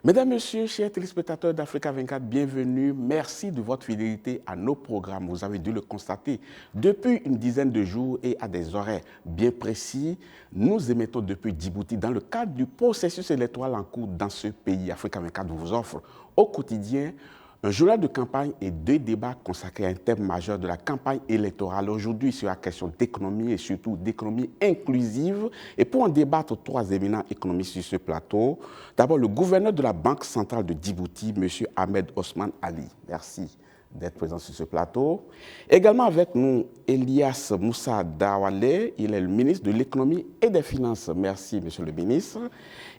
Mesdames, Messieurs, chers téléspectateurs d'Africa 24, bienvenue. Merci de votre fidélité à nos programmes. Vous avez dû le constater. Depuis une dizaine de jours et à des horaires bien précis, nous émettons depuis Djibouti dans le cadre du processus électoral en cours dans ce pays. Africa 24 vous offre au quotidien un journal de campagne et deux débats consacrés à un thème majeur de la campagne électorale. Aujourd'hui, sur la question d'économie et surtout d'économie inclusive. Et pour en débattre, trois éminents économistes sur ce plateau. D'abord, le gouverneur de la Banque centrale de Djibouti, M. Ahmed Osman Ali. Merci d'être présent sur ce plateau. Également avec nous, Elias Moussa Dawale, il est le ministre de l'économie et des finances. Merci, monsieur le ministre.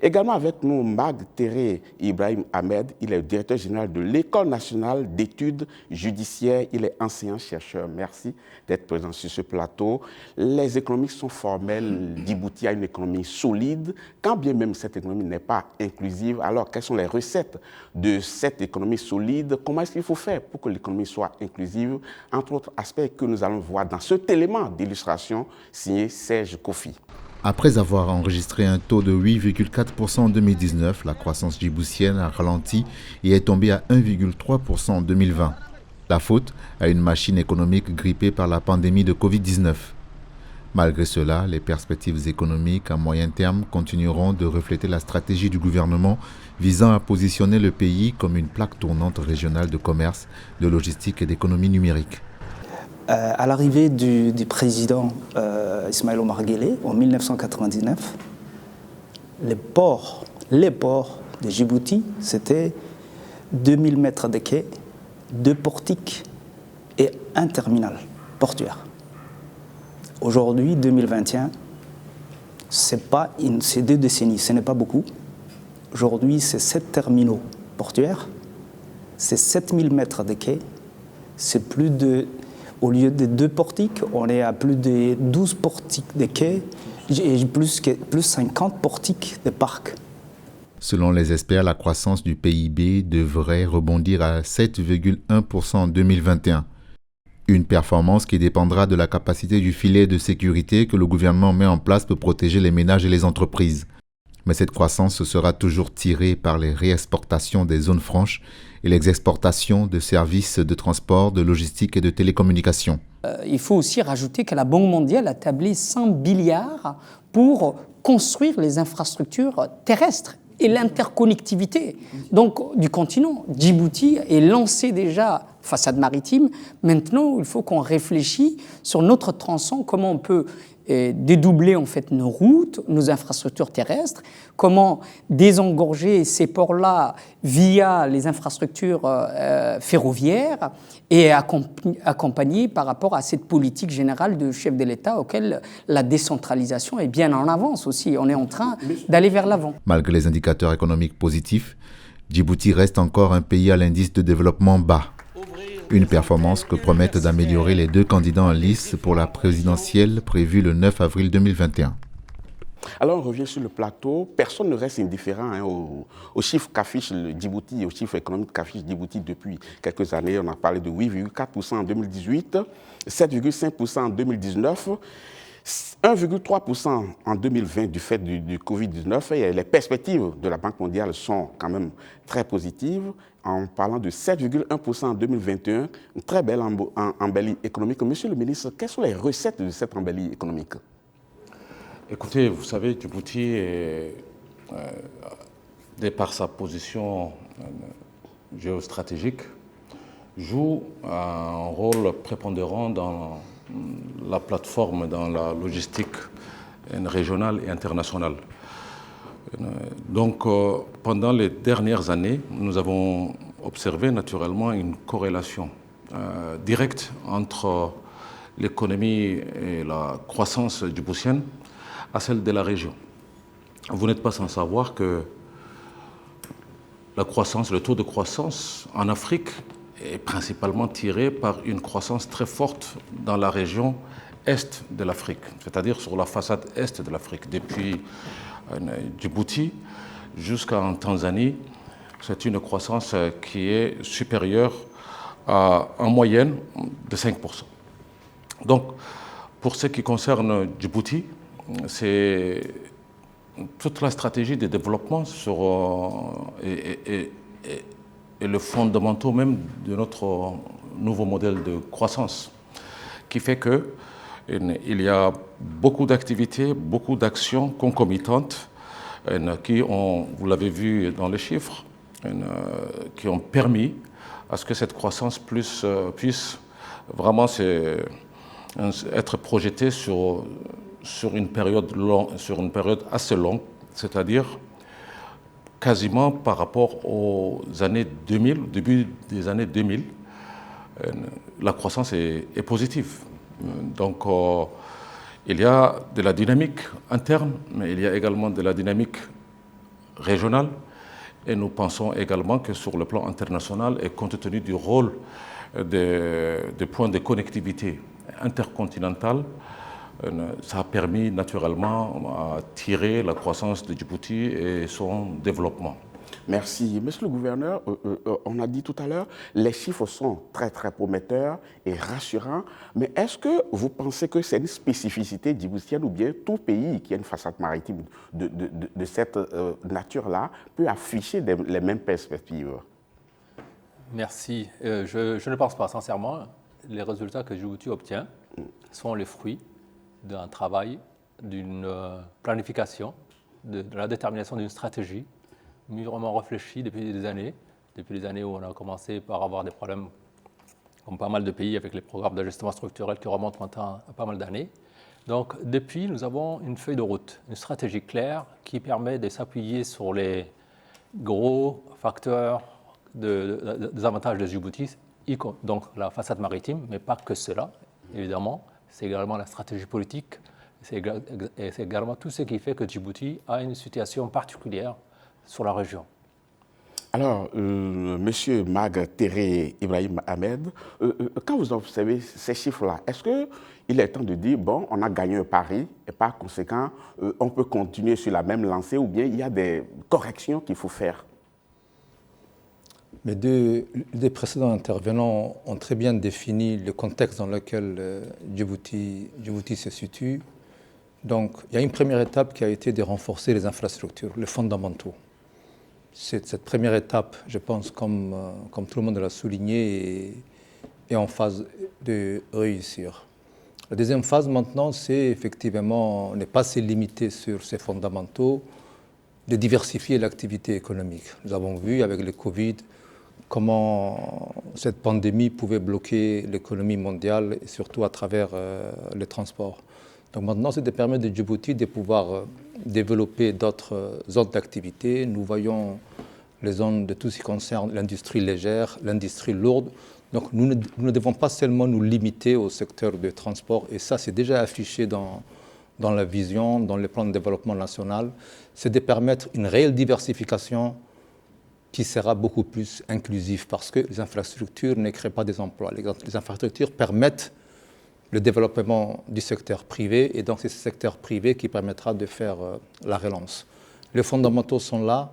Également avec nous, Mag Teré Ibrahim Ahmed, il est le directeur général de l'École nationale d'études judiciaires. Il est enseignant-chercheur. Merci d'être présent sur ce plateau. Les économies sont formelles. Djibouti a une économie solide, quand bien même cette économie n'est pas inclusive. Alors, quelles sont les recettes de cette économie solide? Comment est-ce qu'il faut faire pour que l'économie soit inclusive? Entre autres aspects que nous allons voir dans cet élément d'illustration signé Serge Kofi. Après avoir enregistré un taux de 8,4% en 2019, la croissance djiboutienne a ralenti et est tombée à 1,3% en 2020. La faute à une machine économique grippée par la pandémie de Covid-19. Malgré cela, les perspectives économiques à moyen terme continueront de refléter la stratégie du gouvernement visant à positionner le pays comme une plaque tournante régionale de commerce, de logistique et d'économie numérique. À l'arrivée du président Ismaël Omar Guelleh en 1999, les ports de Djibouti, c'était 2000 mètres de quais, 2 portiques et un terminal portuaire. Aujourd'hui, 2021, c'est 2 décennies, ce n'est pas beaucoup. Aujourd'hui, c'est 7 terminaux portuaires, c'est 7000 mètres de quais, c'est plus de... Au lieu de 2 portiques, on est à plus de 12 portiques de quais et plus 50 portiques de parcs. Selon les experts, la croissance du PIB devrait rebondir à 7,1% en 2021. Une performance qui dépendra de la capacité du filet de sécurité que le gouvernement met en place pour protéger les ménages et les entreprises. Mais cette croissance sera toujours tirée par les réexportations des zones franches et les exportations de services de transport, de logistique et de télécommunications. Il faut aussi rajouter que la Banque mondiale a tablé 100 milliards pour construire les infrastructures terrestres et l'interconnectivité du continent. Djibouti est lancé déjà façade maritime. Maintenant, il faut qu'on réfléchisse sur notre tronçon, comment on peut dédoubler en fait nos routes, nos infrastructures terrestres, comment désengorger ces ports-là via les infrastructures ferroviaires et accompagner par rapport à cette politique générale du chef de l'État auquel la décentralisation est bien en avance aussi. On est en train d'aller vers l'avant. Malgré les indicateurs économiques positifs, Djibouti reste encore un pays à l'indice de développement bas. Une performance que promettent d'améliorer les 2 candidats en lice pour la présidentielle prévue le 9 avril 2021. Alors on revient sur le plateau. Personne ne reste indifférent aux chiffres qu'affiche le Djibouti, aux chiffres économiques qu'affiche Djibouti depuis quelques années. On a parlé de 8,4% en 2018, 7,5% en 2019. 1,3% en 2020 du fait du Covid-19 et les perspectives de la Banque mondiale sont quand même très positives en parlant de 7,1% en 2021, une très belle embellie économique. Monsieur le ministre, quelles sont les recettes de cette embellie économique? Écoutez, vous savez, Djibouti, de par sa position géostratégique, joue un rôle prépondérant dans la plateforme, dans la logistique régionale et internationale. Donc, pendant les dernières années, nous avons observé naturellement une corrélation directe entre l'économie et la croissance djiboutienne à celle de la région. Vous n'êtes pas sans savoir que la croissance, le taux de croissance en Afrique est principalement tiré par une croissance très forte dans la région est de l'Afrique, c'est-à-dire sur la façade est de l'Afrique. Depuis Djibouti jusqu'en Tanzanie, c'est une croissance qui est supérieure à, en moyenne de 5%. Donc, pour ce qui concerne Djibouti, c'est toute la stratégie de développement et le fondamental même de notre nouveau modèle de croissance, qui fait qu'il y a beaucoup d'activités, beaucoup d'actions concomitantes qui ont, vous l'avez vu dans les chiffres, qui ont permis à ce que cette croissance puisse vraiment être projetée sur une période assez longue, c'est-à-dire quasiment par rapport aux années 2000, début des années 2000, la croissance est positive. Donc il y a de la dynamique interne, mais il y a également de la dynamique régionale. Et nous pensons également que sur le plan international, et compte tenu du rôle des points de connectivité intercontinentale, ça a permis naturellement à tirer la croissance de Djibouti et son développement. Merci. Monsieur le gouverneur, on a dit tout à l'heure, les chiffres sont très très prometteurs et rassurants, mais est-ce que vous pensez que c'est une spécificité djiboutienne ou bien tout pays qui a une façade maritime de cette nature-là peut afficher les mêmes perspectives? Merci. Je ne pense pas, sincèrement. Les résultats que Djibouti obtient sont les fruits d'un travail, d'une planification, de la détermination d'une stratégie mûrement réfléchie depuis les années où on a commencé par avoir des problèmes, comme pas mal de pays, avec les programmes d'ajustement structurel qui remontent maintenant à pas mal d'années. Donc, depuis, nous avons une feuille de route, une stratégie claire qui permet de s'appuyer sur les gros facteurs des avantages de Djibouti, donc la façade maritime, mais pas que cela, évidemment. C'est également la stratégie politique, c'est également tout ce qui fait que Djibouti a une situation particulière sur la région. Alors, Monsieur Mag Tere Ibrahim Ahmed, quand vous observez ces chiffres-là, est-ce qu'il est temps de dire, bon, on a gagné un pari et par conséquent, on peut continuer sur la même lancée ou bien il y a des corrections qu'il faut faire? Les deux précédents intervenants ont très bien défini le contexte dans lequel Djibouti se situe. Donc, il y a une première étape qui a été de renforcer les infrastructures, les fondamentaux. Cette première étape, je pense, comme tout le monde l'a souligné, est en phase de réussir. La deuxième phase maintenant, c'est effectivement ne pas se limiter sur ces fondamentaux, de diversifier l'activité économique. Nous avons vu avec le Covid comment cette pandémie pouvait bloquer l'économie mondiale, et surtout à travers les transports. Donc maintenant, c'est de permettre à Djibouti de pouvoir développer d'autres zones d'activité. Nous voyons les zones de tout ce qui concerne l'industrie légère, l'industrie lourde. Donc nous ne devons pas seulement nous limiter au secteur du transport, et ça c'est déjà affiché dans la vision, dans le plan de développement national, c'est de permettre une réelle diversification qui sera beaucoup plus inclusive, parce que les infrastructures ne créent pas des emplois. Les infrastructures permettent le développement du secteur privé, et donc c'est ce secteur privé qui permettra de faire la relance. Les fondamentaux sont là.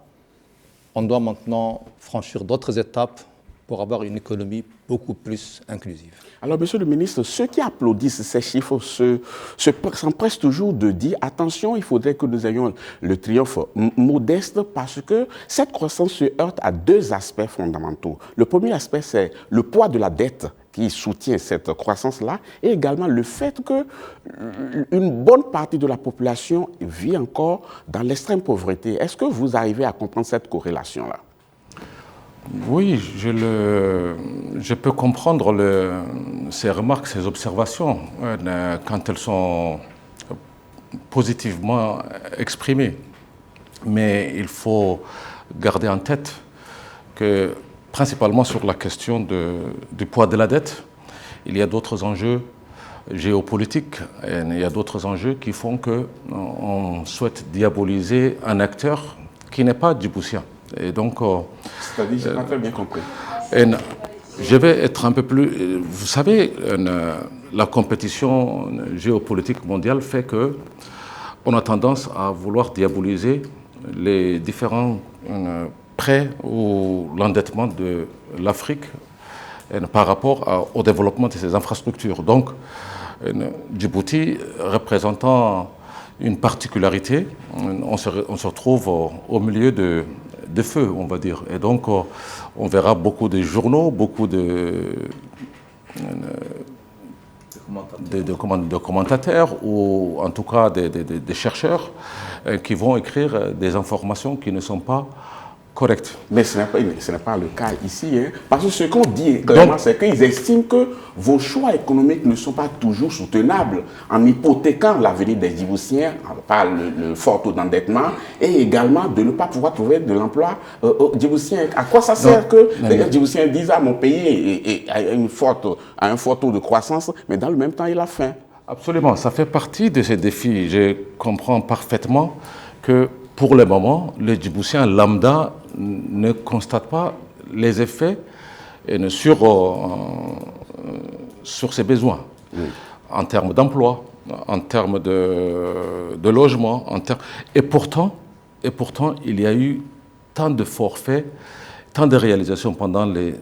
On doit maintenant franchir d'autres étapes pour avoir une économie beaucoup plus inclusive. Alors, Monsieur le ministre, ceux qui applaudissent ces chiffres s'empressent toujours de dire « Attention, il faudrait que nous ayons le triomphe modeste » parce que cette croissance se heurte à deux aspects fondamentaux. Le premier aspect, c'est le poids de la dette qui soutient cette croissance-là, et également le fait qu'une bonne partie de la population vit encore dans l'extrême pauvreté. Est-ce que vous arrivez à comprendre cette corrélation-là? Oui, je peux comprendre ces remarques, ces observations, quand elles sont positivement exprimées. Mais il faut garder en tête que, principalement sur la question du poids de la dette, il y a d'autres enjeux géopolitiques, et il y a d'autres enjeux qui font qu'on souhaite diaboliser un acteur qui n'est pas djiboutien. Et donc, c'est-à-dire, je n'ai pas très bien compris. Je vais être un peu plus... Vous savez, la compétition géopolitique mondiale fait qu'on a tendance à vouloir diaboliser les différents prêts ou l'endettement de l'Afrique par rapport au développement de ces infrastructures. Donc, Djibouti représentant une particularité, on se retrouve au milieu de feu, on va dire. Et donc, on verra beaucoup de journaux, beaucoup de commentateurs ou en tout cas des chercheurs qui vont écrire des informations qui ne sont pas correctes. Mais ce n'est pas le cas ici. Hein. Parce que ce qu'on dit clairement, c'est qu'ils estiment que vos choix économiques ne sont pas toujours soutenables en hypothéquant l'avenir des Djiboutiens par le fort taux d'endettement et également de ne pas pouvoir trouver de l'emploi aux Djiboutiens. À quoi ça sert que les Djiboutiens disent à mon pays a un fort taux de croissance, mais dans le même temps, il a faim? Absolument, ça fait partie de ces défis. Je comprends parfaitement que pour le moment, les Djiboutiens lambda ne constatent pas les effets sur ses besoins, en termes d'emploi, en termes de logement. Et pourtant, il y a eu tant de forfaits, tant de réalisations pendant les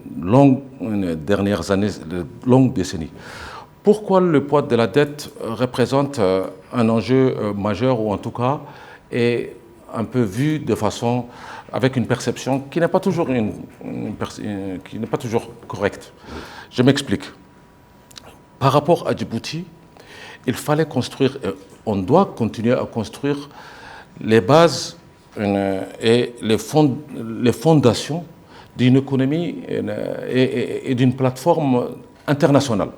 dernières années, les longues décennies. Pourquoi le poids de la dette représente un enjeu majeur, ou en tout cas est un peu vu de façon, avec une perception qui n'est pas toujours, qui n'est pas toujours correcte. Je m'explique. Par rapport à Djibouti, il fallait construire, on doit continuer à construire les bases et les fondations d'une économie et d'une plateforme internationale.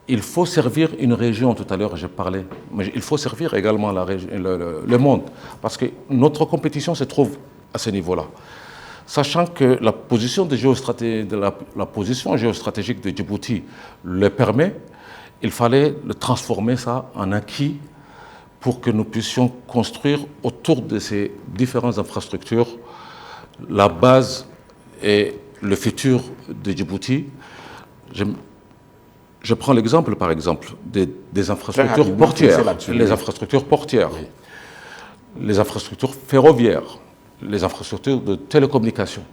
Il faut servir une région, tout à l'heure j'ai parlé, mais il faut servir également le monde, parce que notre compétition se trouve à ce niveau-là. Sachant que la position géostratégique de Djibouti le permet, il fallait transformer ça en acquis pour que nous puissions construire autour de ces différentes infrastructures la base et le futur de Djibouti. Je prends l'exemple, par exemple, des infrastructures portières, les infrastructures portières, les infrastructures ferroviaires, les infrastructures de télécommunications.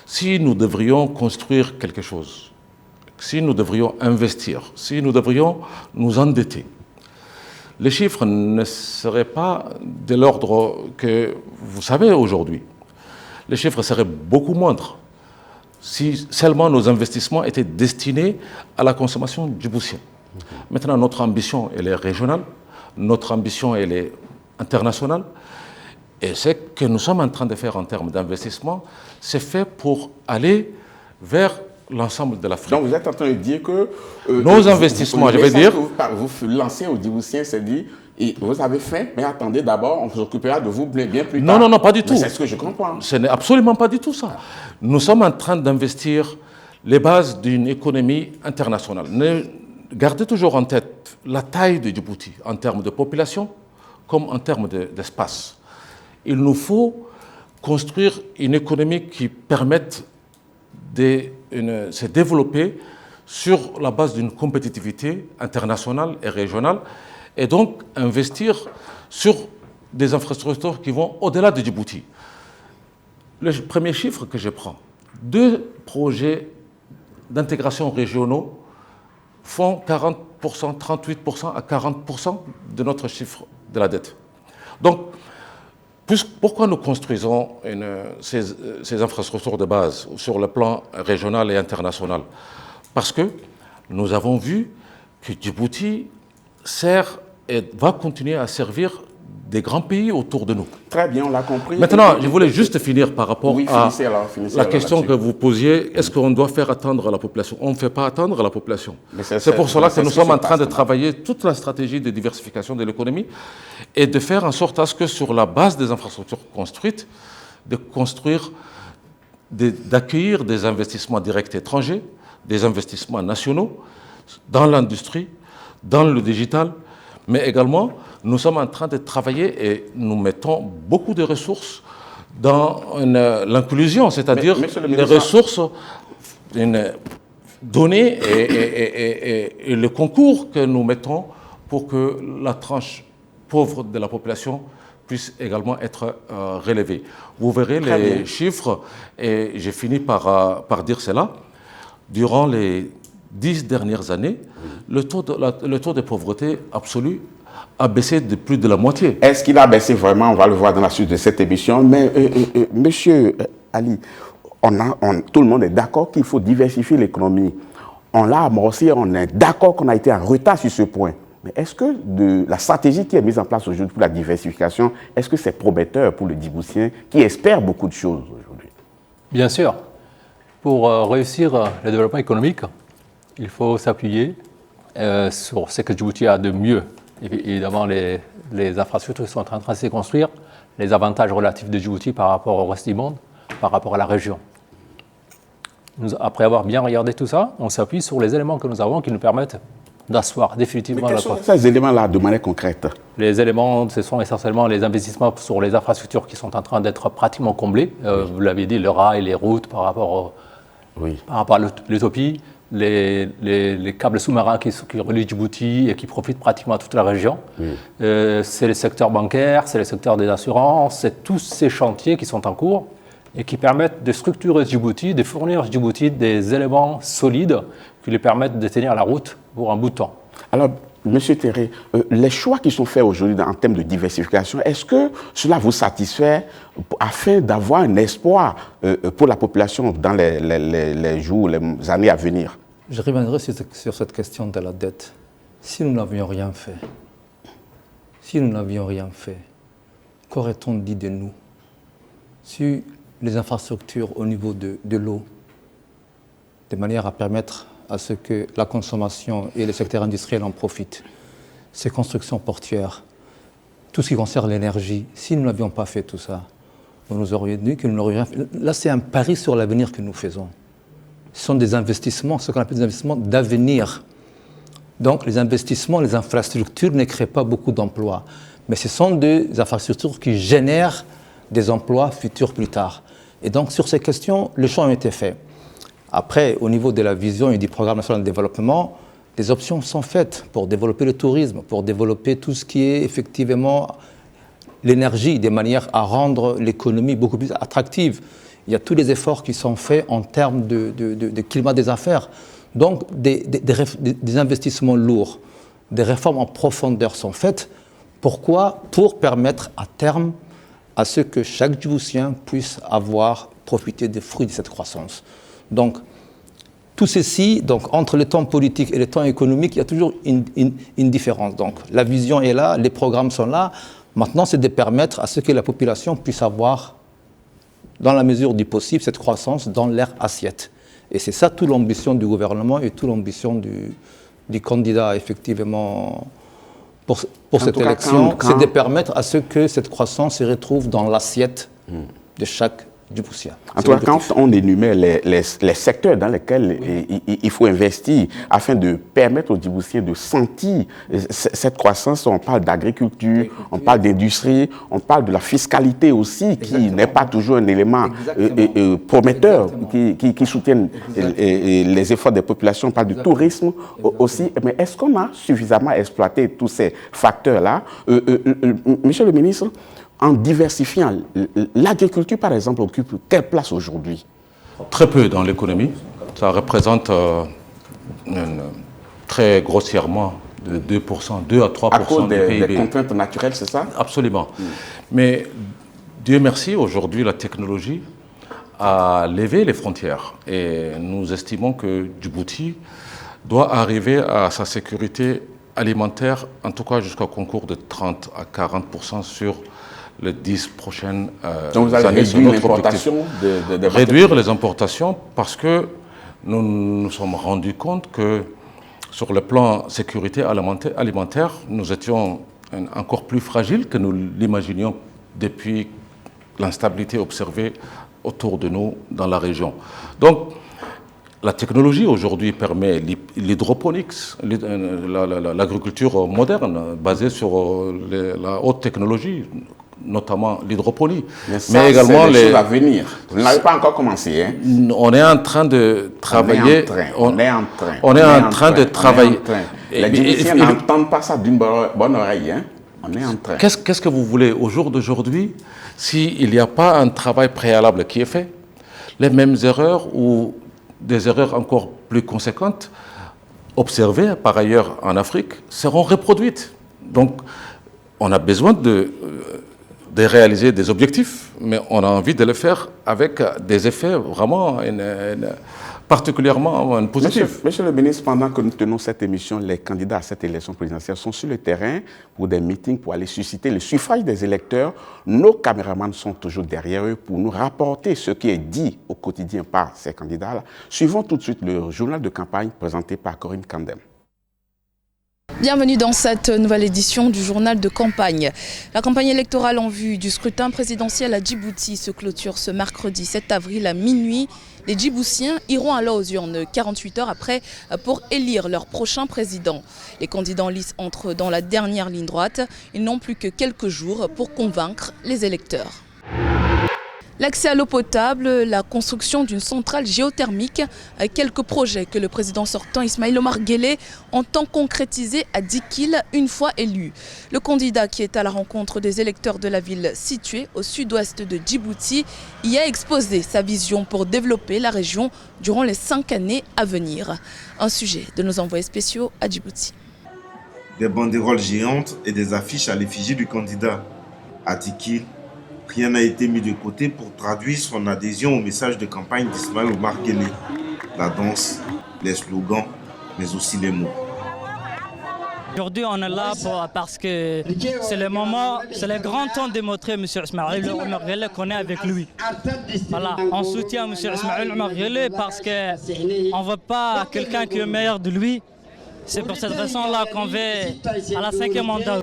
Si nous devrions construire quelque chose, si nous devrions investir, si nous devrions nous endetter, les chiffres ne seraient pas de l'ordre que vous savez aujourd'hui. Les chiffres seraient beaucoup moindres si seulement nos investissements étaient destinés à la consommation djiboutienne. Maintenant, notre ambition, elle est régionale, notre ambition, elle est internationale, et ce que nous sommes en train de faire en termes d'investissement, c'est fait pour aller vers l'ensemble de l'Afrique. Donc vous êtes en train de dire que nos investissements, je vais dire... Vous lancez aux Djiboutiens, c'est dit, et vous avez faim, mais attendez d'abord, on s'occupera de vous bien plus tard. Non, pas du tout. C'est ce que je comprends. Ce n'est absolument pas du tout ça. Nous sommes en train d'investir les bases d'une économie internationale. Gardez toujours en tête la taille de Djibouti en termes de population comme en termes d'espace. Il nous faut construire une économie qui permette de se développer sur la base d'une compétitivité internationale et régionale, et donc investir sur des infrastructures qui vont au-delà de Djibouti. Le premier chiffre que je prends, 2 projets d'intégration régionaux font 40%, 38% à 40% de notre chiffre de la dette. Donc, pourquoi nous construisons ces infrastructures de base sur le plan régional et international? Parce que nous avons vu que Djibouti sert et va continuer à servir des grands pays autour de nous. Très bien, on l'a compris. Maintenant, je voulais juste finir par rapport à la question que vous posiez. Est-ce qu'on doit faire attendre la population? On ne fait pas attendre la population. C'est pour cela que nous sommes en train de travailler toute la stratégie de diversification de l'économie et de faire en sorte à ce que sur la base des infrastructures construites, d'accueillir des investissements directs étrangers, des investissements nationaux dans l'industrie, dans le digital, mais également, nous sommes en train de travailler et nous mettons beaucoup de ressources dans l'inclusion, c'est-à-dire les ressources données et le concours que nous mettons pour que la tranche pauvre de la population puisse également être relevée. Vous verrez les chiffres, et j'ai fini par dire cela. Durant les 10 dernières années, le taux de pauvreté absolue a baissé de plus de la moitié. Est-ce qu'il a baissé vraiment? On va le voir dans la suite de cette émission. Mais Monsieur Ali, tout le monde est d'accord qu'il faut diversifier l'économie. On l'a amorcé, on est d'accord qu'on a été en retard sur ce point. Mais est-ce que la stratégie qui est mise en place aujourd'hui pour la diversification, est-ce que c'est prometteur pour le Djiboutien qui espère beaucoup de choses aujourd'hui? Bien sûr. Pour réussir le développement économique, il faut s'appuyer sur ce que Djibouti a de mieux. Évidemment, les infrastructures qui sont en train de se construire, les avantages relatifs de Djibouti par rapport au reste du monde, par rapport à la région. Après avoir bien regardé tout ça, on s'appuie sur les éléments que nous avons qui nous permettent d'asseoir définitivement la position. Ces éléments-là, de manière concrète? Les éléments, ce sont essentiellement les investissements sur les infrastructures qui sont en train d'être pratiquement comblés. Vous l'avez dit, le rail, les routes par rapport à l'utopie, les câbles sous-marins qui relient Djibouti et qui profitent pratiquement à toute la région. C'est le secteur bancaire, c'est le secteur des assurances, c'est tous ces chantiers qui sont en cours et qui permettent de structurer Djibouti, de fournir Djibouti des éléments solides qui lui permettent de tenir la route pour un bout de temps. Alors, M. Terré, les choix qui sont faits aujourd'hui en termes de diversification, est-ce que cela vous satisfait afin d'avoir un espoir pour la population dans les jours, les années à venir? Je reviendrai sur cette question de la dette. Si nous n'avions rien fait, qu'aurait-on dit de nous si les infrastructures au niveau de l'eau, de manière à permettre à ce que la consommation et le secteur industriel en profitent, ces constructions portuaires, tout ce qui concerne l'énergie, si nous n'avions pas fait tout ça, vous nous auriez dit que nous n'aurions rien fait. Là, c'est un pari sur l'avenir que nous faisons. Ce sont des investissements, ce qu'on appelle des investissements d'avenir. Donc, les investissements, les infrastructures ne créent pas beaucoup d'emplois, mais ce sont des infrastructures qui génèrent des emplois futurs plus tard. Et donc, sur ces questions, le choix a été fait. Après, au niveau de la vision et du programme national de développement, des options sont faites pour développer le tourisme, pour développer tout ce qui est effectivement l'énergie, de manière à rendre l'économie beaucoup plus attractive. Il y a tous les efforts qui sont faits en termes de climat des affaires. Donc, des investissements lourds, des réformes en profondeur sont faites. Pourquoi? Pour permettre à terme à ce que chaque Djiboutien puisse profiter des fruits de cette croissance. Donc, tout ceci, donc, entre le temps politique et le temps économique, il y a toujours une différence. Donc, la vision est là, les programmes sont là. Maintenant, c'est de permettre à ce que la population puisse avoir, dans la mesure du possible, cette croissance dans leur assiette. Et c'est ça toute l'ambition du gouvernement et toute l'ambition du candidat, effectivement, pour cette élection. C'est de permettre à ce que cette croissance se retrouve dans l'assiette de chaque Djiboutien. En tout cas, quand on énumère les secteurs dans lesquels il faut investir afin de permettre aux Djiboutiens de sentir cette croissance, on parle d'agriculture, on parle d'industrie, on parle de la fiscalité aussi, qui n'est pas toujours un élément prometteur, qui soutient les efforts des populations, on parle du tourisme aussi. Mais est-ce qu'on a suffisamment exploité tous ces facteurs-là? Monsieur le ministre, en diversifiant, l'agriculture, par exemple, occupe quelle place aujourd'hui? Très peu dans l'économie. Ça représente très grossièrement de 2%, 2 à 3% à cause du PIB. Des contraintes naturelles, c'est ça? Absolument. Mais Dieu merci, aujourd'hui, la technologie a levé les frontières. Et nous estimons que Djibouti doit arriver à sa sécurité alimentaire, en tout cas jusqu'au concours de 30 à 40% sur les 10 prochaines Donc vous allez années. réduire l'importation réduire les importations parce que nous nous sommes rendus compte que sur le plan sécurité alimentaire, nous étions encore plus fragiles que nous l'imaginions depuis l'instabilité observée autour de nous dans la région. Donc, la technologie aujourd'hui permet l'hydroponics, l'agriculture moderne basée sur la haute technologie, notamment l'hydroponie. Mais également les choses à venir. Vous n'avez pas encore commencé. Hein? On est en train de travailler. On est en train de travailler. Les Djiboutiens n'entendent pas ça d'une bonne oreille. Hein? On est en train. Qu'est-ce que vous voulez au jour d'aujourd'hui s'il n'y a pas un travail préalable qui est fait? Les mêmes erreurs ou des erreurs encore plus conséquentes observées par ailleurs en Afrique seront reproduites Donc, on a besoin de réaliser des objectifs, mais on a envie de le faire avec des effets vraiment particulièrement positifs. Monsieur le ministre, pendant que nous tenons cette émission, les candidats à cette élection présidentielle sont sur le terrain pour des meetings, pour aller susciter le suffrage des électeurs. Nos caméramans sont toujours derrière eux pour nous rapporter ce qui est dit au quotidien par ces candidats-là. Suivons tout de suite le journal de campagne présenté par Corinne Kandem. Bienvenue dans cette nouvelle édition du journal de campagne. La campagne électorale en vue du scrutin présidentiel à Djibouti se clôture ce mercredi 7 avril à minuit. Les Djiboutiens iront alors aux urnes 48 heures après pour élire leur prochain président. Les candidats en lice entrent dans la dernière ligne droite. Ils n'ont plus que quelques jours pour convaincre les électeurs. L'accès à l'eau potable, la construction d'une centrale géothermique, quelques projets que le président sortant Ismaïl Omar Guelleh entend concrétiser à Dikil une fois élu. Le candidat qui est à la rencontre des électeurs de la ville située au sud-ouest de Djibouti y a exposé sa vision pour développer la région durant les 5 années à venir. Un sujet de nos envoyés spéciaux à Djibouti. Des banderoles géantes et des affiches à l'effigie du candidat. À Dikil, rien n'a été mis de côté pour traduire son adhésion au message de campagne d'Ismaïl Omar Guelleh. La danse, les slogans, mais aussi les mots. Aujourd'hui, on est là parce que c'est le moment, c'est le grand temps de montrer M. Ismaïl Omar Guelleh qu'on est avec lui. Voilà, on soutient M. Ismaïl Omar Guelleh parce qu'on ne veut pas quelqu'un qui est meilleur de lui. C'est pour cette raison-là qu'on va à la 5e mandat.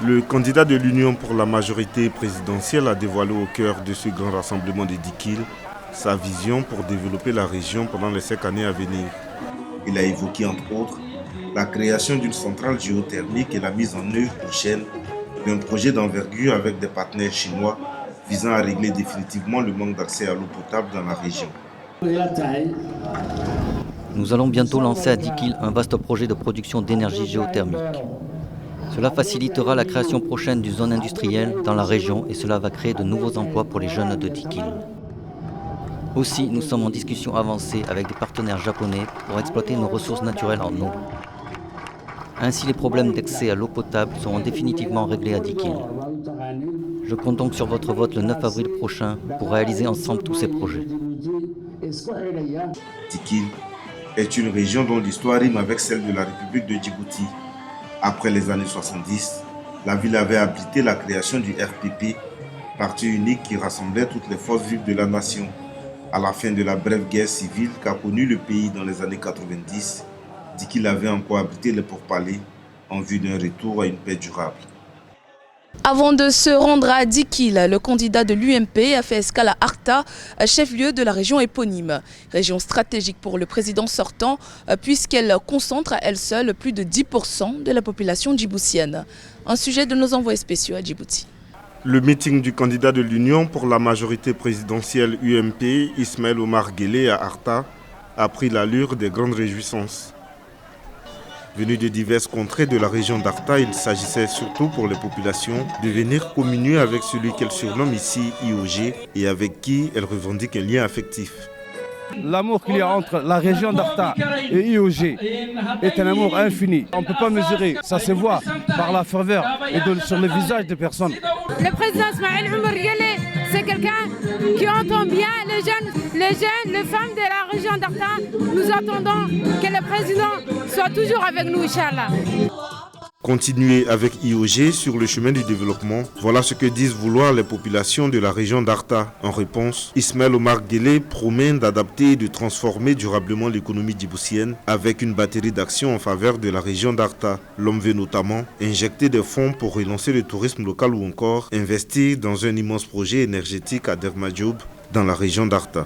Le candidat de l'Union pour la majorité présidentielle a dévoilé au cœur de ce grand rassemblement de Dikil sa vision pour développer la région pendant les 5 années à venir. Il a évoqué entre autres la création d'une centrale géothermique et la mise en œuvre prochaine d'un projet d'envergure avec des partenaires chinois visant à régler définitivement le manque d'accès à l'eau potable dans la région. Nous allons bientôt lancer à Dikil un vaste projet de production d'énergie géothermique. Cela facilitera la création prochaine d'une zone industrielle dans la région et cela va créer de nouveaux emplois pour les jeunes de Dikil. Aussi, nous sommes en discussion avancée avec des partenaires japonais pour exploiter nos ressources naturelles en eau. Ainsi, les problèmes d'accès à l'eau potable seront définitivement réglés à Dikil. Je compte donc sur votre vote le 9 avril prochain pour réaliser ensemble tous ces projets. Dikil est une région dont l'histoire rime avec celle de la République de Djibouti. Après les années 70, la ville avait abrité la création du RPP, parti unique qui rassemblait toutes les forces vives de la nation. À la fin de la brève guerre civile qu'a connue le pays dans les années 90, Dikil avait encore abrité les pourparlers en vue d'un retour à une paix durable. Avant de se rendre à Dikil, le candidat de l'UMP a fait escale à Arta, chef-lieu de la région éponyme. Région stratégique pour le président sortant, puisqu'elle concentre à elle seule plus de 10% de la population djiboutienne. Un sujet de nos envoyés spéciaux à Djibouti. Le meeting du candidat de l'Union pour la majorité présidentielle UMP, Ismaïl Omar Guelleh à Arta, a pris l'allure des grandes réjouissances. Venu de diverses contrées de la région d'Arta, il s'agissait surtout pour les populations de venir communier avec celui qu'elle surnomme ici IOG et avec qui elle revendique un lien affectif. L'amour qu'il y a entre la région d'Arta et IOG est un amour infini. On ne peut pas mesurer, ça se voit par la ferveur et sur le visage des personnes. Le président Ismaïl Omar Guelleh, c'est quelqu'un qui entend bien les jeunes, les femmes de la région d'Arta. Nous attendons que le président soit toujours avec nous, Inch'Allah. Continuer avec IOG sur le chemin du développement, voilà ce que disent vouloir les populations de la région d'Arta. En réponse, Ismaïl Omar Guelleh promet d'adapter et de transformer durablement l'économie djiboutienne avec une batterie d'actions en faveur de la région d'Arta. L'homme veut notamment injecter des fonds pour relancer le tourisme local ou encore investir dans un immense projet énergétique à Dermadjoub, dans la région d'Arta.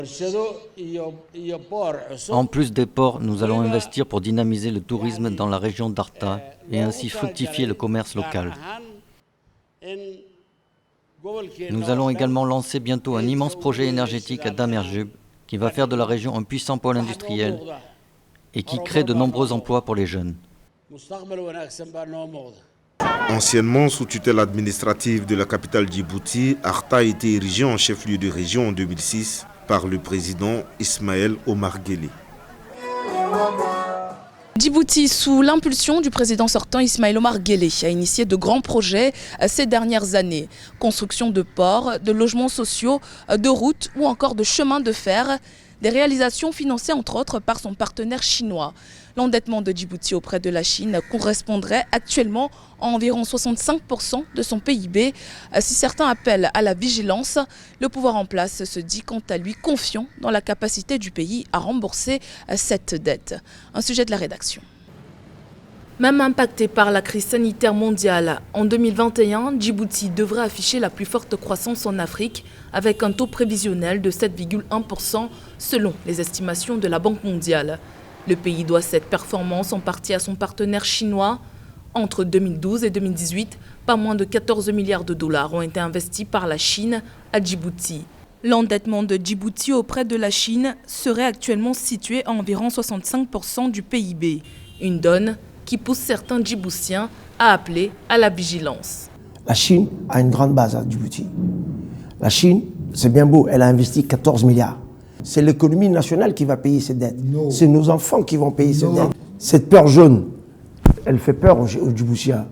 En plus des ports, nous allons investir pour dynamiser le tourisme dans la région d'Arta et ainsi fructifier le commerce local. Nous allons également lancer bientôt un immense projet énergétique à Damerjub qui va faire de la région un puissant pôle industriel et qui crée de nombreux emplois pour les jeunes. Anciennement sous tutelle administrative de la capitale Djibouti, Arta a été érigé en chef-lieu de région en 2006 par le président Ismaïl Omar Guelleh. Djibouti, sous l'impulsion du président sortant Ismaël Omar Guelleh, a initié de grands projets ces dernières années. Construction de ports, de logements sociaux, de routes ou encore de chemins de fer. Des réalisations financées entre autres par son partenaire chinois. L'endettement de Djibouti auprès de la Chine correspondrait actuellement à environ 65% de son PIB. Si certains appellent à la vigilance, le pouvoir en place se dit quant à lui confiant dans la capacité du pays à rembourser cette dette. Un sujet de la rédaction. Même impacté par la crise sanitaire mondiale, en 2021, Djibouti devrait afficher la plus forte croissance en Afrique avec un taux prévisionnel de 7,1% selon les estimations de la Banque mondiale. Le pays doit cette performance en partie à son partenaire chinois. Entre 2012 et 2018, pas moins de 14 milliards de dollars ont été investis par la Chine à Djibouti. L'endettement de Djibouti auprès de la Chine serait actuellement situé à environ 65% du PIB. Une donne qui pousse certains Djiboutiens à appeler à la vigilance. La Chine a une grande base à Djibouti. La Chine, c'est bien beau, elle a investi 14 milliards. C'est l'économie nationale qui va payer ces dettes. C'est nos enfants qui vont payer ces dettes. Cette peur jaune, elle fait peur aux Djiboutiens.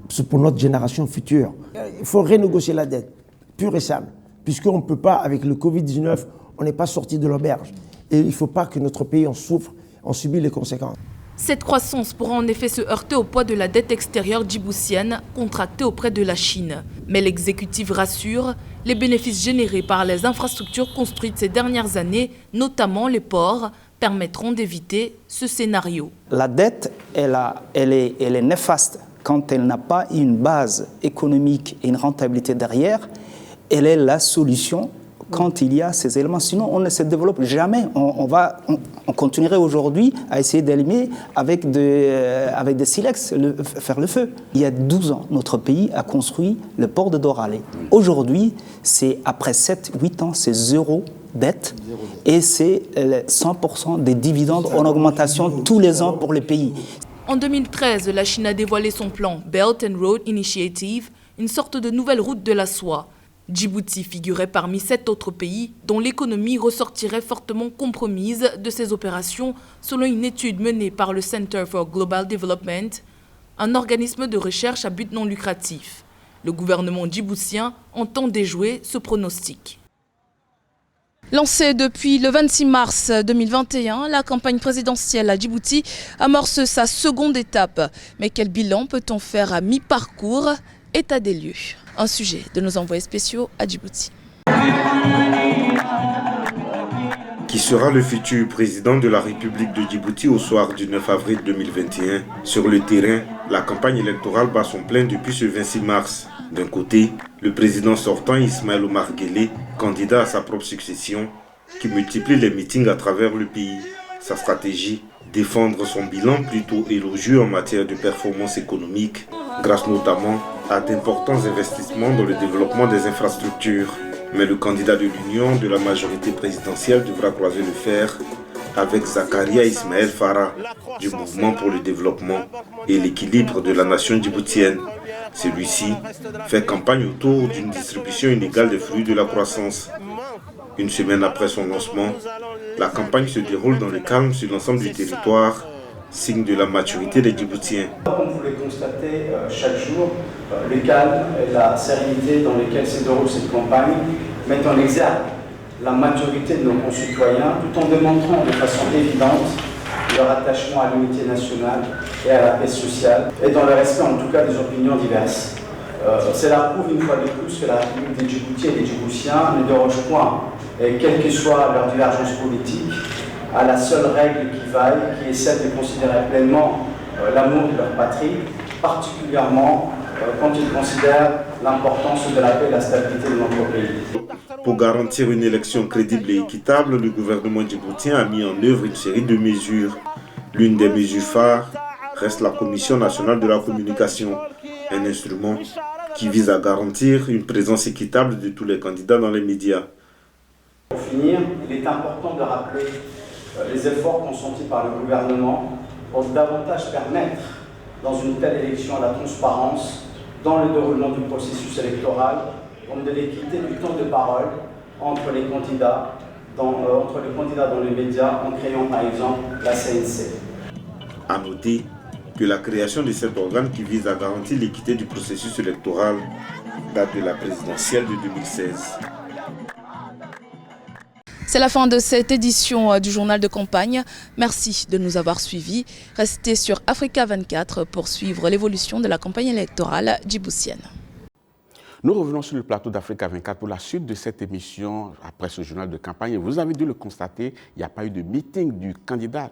C'est pour notre génération future. Il faut renégocier la dette, pure et simple. Puisqu'on ne peut pas, avec le Covid-19, on n'est pas sorti de l'auberge. Et il ne faut pas que notre pays en souffre, en subit les conséquences. Cette croissance pourra en effet se heurter au poids de la dette extérieure djiboutienne contractée auprès de la Chine. Mais l'exécutif rassure, les bénéfices générés par les infrastructures construites ces dernières années, notamment les ports, permettront d'éviter ce scénario. La dette, elle est néfaste quand elle n'a pas une base économique et une rentabilité derrière. Elle est la solution quand il y a ces éléments. Sinon, on ne se développe jamais. On continuerait aujourd'hui à essayer d'éliminer avec des silex, faire le feu. Il y a 12 ans, notre pays a construit le port de Doralé. Aujourd'hui, c'est après 7-8 ans, c'est zéro dette et c'est 100% des dividendes en augmentation tous les ans pour les pays. En 2013, la Chine a dévoilé son plan Belt and Road Initiative, une sorte de nouvelle route de la soie. Djibouti figurait parmi 7 autres pays dont l'économie ressortirait fortement compromise de ces opérations selon une étude menée par le Center for Global Development, un organisme de recherche à but non lucratif. Le gouvernement djiboutien entend déjouer ce pronostic. Lancée depuis le 26 mars 2021, la campagne présidentielle à Djibouti amorce sa seconde étape. Mais quel bilan peut-on faire à mi-parcours ? État des lieux. Un sujet de nos envoyés spéciaux à Djibouti. Qui sera le futur président de la République de Djibouti au soir du 9 avril 2021 ? Sur le terrain, la campagne électorale bat son plein depuis ce 26 mars. D'un côté, le président sortant Ismaël Omar Guelleh, candidat à sa propre succession, qui multiplie les meetings à travers le pays. Sa stratégie, défendre son bilan plutôt élogieux en matière de performance économique, grâce notamment à d'importants investissements dans le développement des infrastructures. Mais le candidat de l'Union de la majorité présidentielle devra croiser le fer avec Zakaria Ismaël Farah du Mouvement pour le développement et l'équilibre de la nation djiboutienne. Celui-ci fait campagne autour d'une distribution inégale des fruits de la croissance. Une semaine après son lancement, la campagne se déroule dans le calme sur l'ensemble du territoire, signe de la maturité des Djiboutiens. Comme vous le constatez chaque jour, le calme et la sérénité dans lesquels se déroule cette campagne mettent en exergue la maturité de nos concitoyens, tout en démontrant de façon évidente leur attachement à l'unité nationale et à la paix sociale, et dans le respect en tout cas des opinions diverses. Cela prouve une fois de plus que la République des Djibouti et des Djiboutiens ne déroge point, et quelle que soit leur divergence politique, à la seule règle qui vaille, qui est celle de considérer pleinement l'amour de leur patrie, particulièrement quand ils considèrent l'importance de la paix et de la stabilité de notre pays. Pour garantir une élection crédible et équitable, le gouvernement djiboutien a mis en œuvre une série de mesures. L'une des mesures phares reste la Commission nationale de la communication, un instrument qui vise à garantir une présence équitable de tous les candidats dans les médias. Pour finir, il est important de rappeler les efforts consentis par le gouvernement pour davantage permettre dans une telle élection la transparence dans le déroulement du processus électoral, comme de l'équité du temps de parole entre les candidats dans les médias en créant par exemple la CNC. À noter que la création de cet organe qui vise à garantir l'équité du processus électoral date de la présidentielle de 2016. C'est la fin de cette édition du journal de campagne. Merci de nous avoir suivis. Restez sur Africa 24 pour suivre l'évolution de la campagne électorale djiboutienne. Nous revenons sur le plateau d'Africa 24 pour la suite de cette émission après ce journal de campagne. Et vous avez dû le constater, il n'y a pas eu de meeting du candidat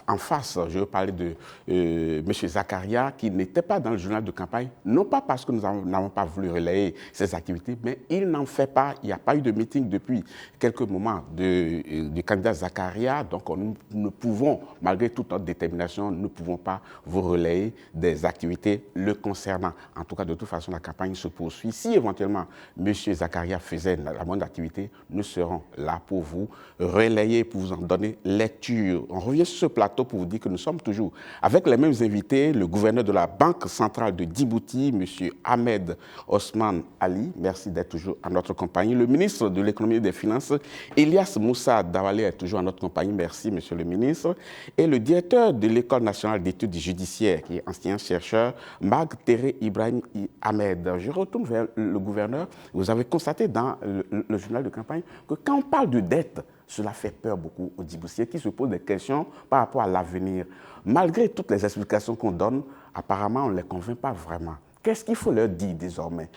en face. Je veux parler de M. Zakaria qui n'était pas dans le journal de campagne, non pas parce que nous n'avons pas voulu relayer ses activités, mais il n'en fait pas. Il n'y a pas eu de meeting depuis quelques moments du candidat Zakaria. Donc nous ne pouvons, malgré toute notre détermination, nous ne pouvons pas vous relayer des activités le concernant. En tout cas, de toute façon, la campagne se poursuit. Si éventuellement M. Zakaria faisait la moindre activité, nous serons là pour vous relayer, pour vous en donner lecture. On revient sur ce plateau pour vous dire que nous sommes toujours avec les mêmes invités, le gouverneur de la Banque centrale de Djibouti, M. Ahmed Osman Ali, merci d'être toujours à notre compagnie. Le ministre de l'économie et des finances, Elias Moussa Dawale, est toujours à notre compagnie, merci M. le ministre. Et le directeur de l'École nationale d'études judiciaires, qui est ancien chercheur, Mag Tere Ibrahim Ahmed. Je retourne vers le gouverneur. Vous avez constaté dans le journal de campagne que quand on parle de dette, cela fait peur beaucoup aux Djiboutiens qui se posent des questions par rapport à l'avenir. Malgré toutes les explications qu'on donne, apparemment, on ne les convainc pas vraiment. Qu'est-ce qu'il faut leur dire désormais?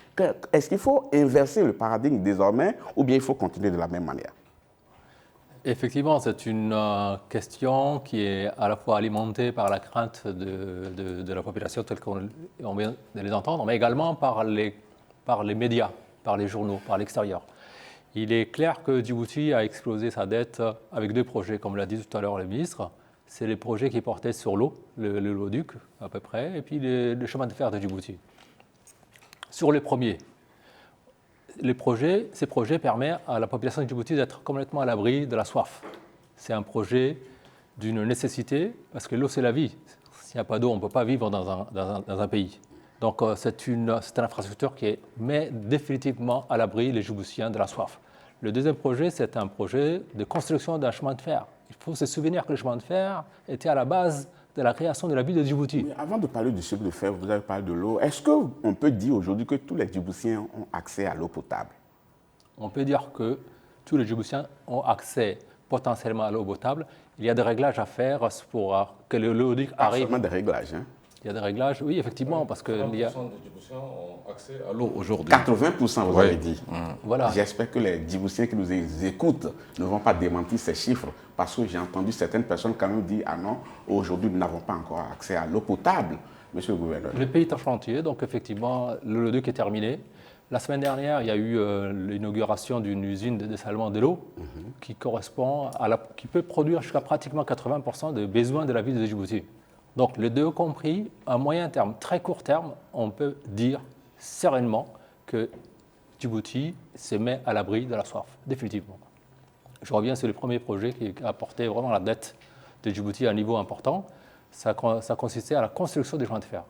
Est-ce qu'il faut inverser le paradigme désormais ou bien il faut continuer de la même manière? Effectivement, c'est une question qui est à la fois alimentée par la crainte de la population telle qu'on vient de les entendre, mais également par les médias, par les journaux, par l'extérieur. Il est clair que Djibouti a explosé sa dette avec deux projets, comme l'a dit tout à l'heure le ministre. C'est les projets qui portaient sur l'eau, l'oléoduc à peu près, et puis le chemin de fer de Djibouti. Sur les premiers, ces projets permettent à la population de Djibouti d'être complètement à l'abri de la soif. C'est un projet d'une nécessité, parce que l'eau c'est la vie. S'il n'y a pas d'eau, on ne peut pas vivre dans un pays. Donc c'est une infrastructure qui met définitivement à l'abri les Djiboutiens de la soif. Le deuxième projet, c'est un projet de construction d'un chemin de fer. Il faut se souvenir que le chemin de fer était à la base de la création de la ville de Djibouti. Mais avant de parler du chemin de fer, vous avez parlé de l'eau. Est-ce qu'on peut dire aujourd'hui que tous les Djiboutiens ont accès à l'eau potable? On peut dire que tous les Djiboutiens ont accès potentiellement à l'eau potable. Il y a des réglages à faire pour que l'oléoduc arrive. Seulement des réglages, hein? Il y a des réglages, oui, effectivement, oui, parce que... 80% des Djiboutiens ont accès à l'eau aujourd'hui. 80%, vous avez dit. Voilà. J'espère que les Djiboutiens qui nous écoutent ne vont pas démentir ces chiffres, parce que j'ai entendu certaines personnes quand même dire « Ah non, aujourd'hui, nous n'avons pas encore accès à l'eau potable ». Monsieur le gouverneur. Le pays est en chantier, donc effectivement, l'oléoduc est terminé. La semaine dernière, il y a eu l'inauguration d'une usine de dessalement de l'eau qui correspond qui peut produire jusqu'à pratiquement 80% des besoins de la ville de Djibouti. Donc, les deux compris, à moyen terme, très court terme, on peut dire sereinement que Djibouti se met à l'abri de la soif, définitivement. Je reviens sur le premier projet qui a porté vraiment la dette de Djibouti à un niveau important. Ça consistait à la construction des chemins de fer.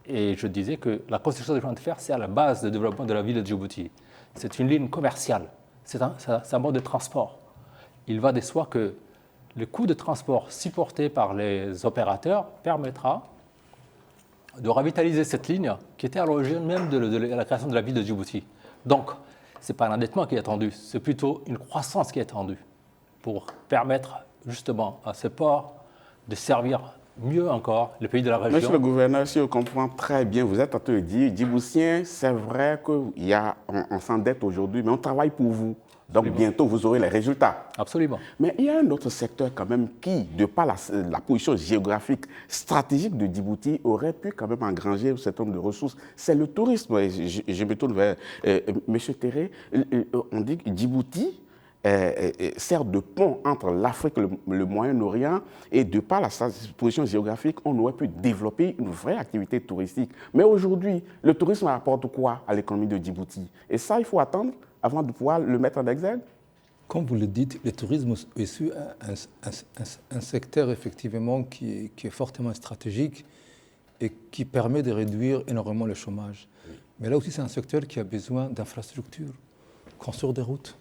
Et je disais que la construction des chemins de fer, c'est à la base du développement de la ville de Djibouti. C'est une ligne commerciale, c'est un mode de transport. Il va de soi que le coût de transport supporté par les opérateurs permettra de revitaliser cette ligne qui était à l'origine même de la création de la ville de Djibouti. Donc, ce n'est pas un endettement qui est attendu, c'est plutôt une croissance qui est attendue pour permettre justement à ce port de servir mieux encore le pays de la région. Monsieur le gouverneur, si on comprend très bien, vous êtes en train de dire, Djiboutiens, c'est vrai qu'on s'endette aujourd'hui, mais on travaille pour vous. Donc bientôt, vous aurez les résultats. Absolument. Mais il y a un autre secteur quand même qui, de par la position géographique stratégique de Djibouti, aurait pu quand même engranger un certain nombre de ressources. C'est le tourisme. Je me tourne vers M. Tere. On dit que Djibouti sert de pont entre l'Afrique et le Moyen-Orient, et de par la position géographique, on aurait pu développer une vraie activité touristique. Mais aujourd'hui, le tourisme apporte quoi à l'économie de Djibouti? Et ça, il faut attendre avant de pouvoir le mettre en exergue? Comme vous le dites, le tourisme est un secteur effectivement qui est fortement stratégique et qui permet de réduire énormément le chômage. Oui. Mais là aussi, c'est un secteur qui a besoin d'infrastructures, construire des routes,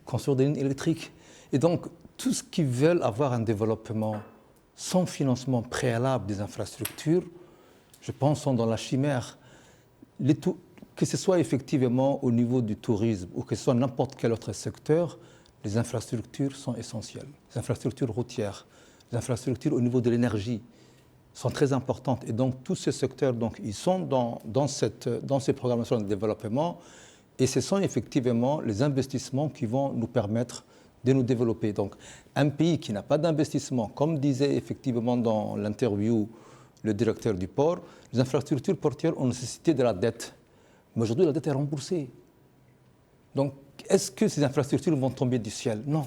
construire des lignes électriques. Et donc, tout ce qui veut avoir un développement sans financement préalable des infrastructures, je pense, sont dans la chimère. Que ce soit effectivement au niveau du tourisme ou que ce soit n'importe quel autre secteur, les infrastructures sont essentielles. Les infrastructures routières, les infrastructures au niveau de l'énergie sont très importantes. Et donc, tous ces secteurs, donc, ils sont dans ces programmations de développement et ce sont effectivement les investissements qui vont nous permettre de nous développer. Donc, un pays qui n'a pas d'investissement, comme disait effectivement dans l'interview le directeur du port, les infrastructures portières ont nécessité de la dette. Mais aujourd'hui, la dette est remboursée. Donc, est-ce que ces infrastructures vont tomber du ciel? Non.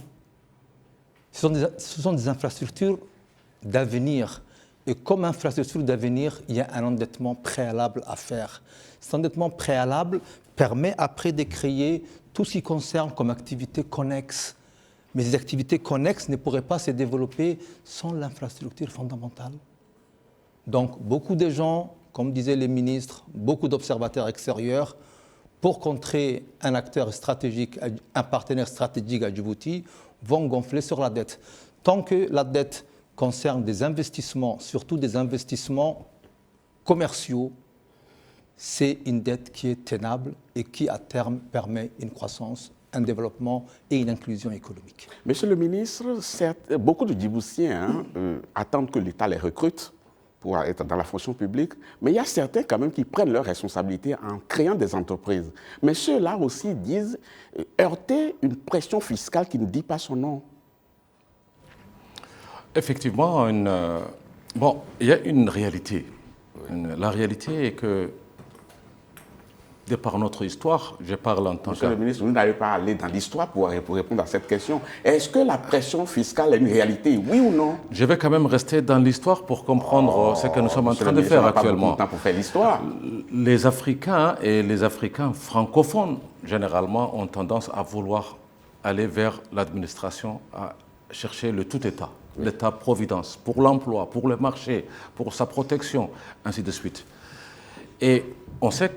Ce sont des infrastructures d'avenir. Et comme infrastructure d'avenir, il y a un endettement préalable à faire. Cet endettement préalable permet après de créer tout ce qui concerne comme activités connexes. Mais ces activités connexes ne pourraient pas se développer sans l'infrastructure fondamentale. Donc, beaucoup de gens, comme disaient les ministres, beaucoup d'observateurs extérieurs, pour contrer un acteur stratégique, un partenaire stratégique à Djibouti, vont gonfler sur la dette. Tant que la dette concerne des investissements, surtout des investissements commerciaux, c'est une dette qui est tenable et qui, à terme, permet une croissance, un développement et une inclusion économique. Monsieur le ministre, certes, beaucoup de Djiboutiens attendent que l'État les recrute pour être dans la fonction publique, mais il y a certains quand même qui prennent leurs responsabilités en créant des entreprises. Mais ceux-là aussi disent heurter une pression fiscale qui ne dit pas son nom. Effectivement, il y a une réalité. La réalité est que, de par notre histoire, je parle en tant que... Monsieur le ministre, vous n'allez pas aller dans l'histoire pour répondre à cette question. Est-ce que la pression fiscale est une réalité, oui ou non? Je vais quand même rester dans l'histoire pour comprendre ce que nous sommes en train de faire actuellement. On n'a pas beaucoup de temps pour faire l'histoire. Les Africains et les Africains francophones, généralement, ont tendance à vouloir aller vers l'administration, à chercher le tout-État, l'État-providence, pour l'emploi, pour le marché, pour sa protection, ainsi de suite. Et on sait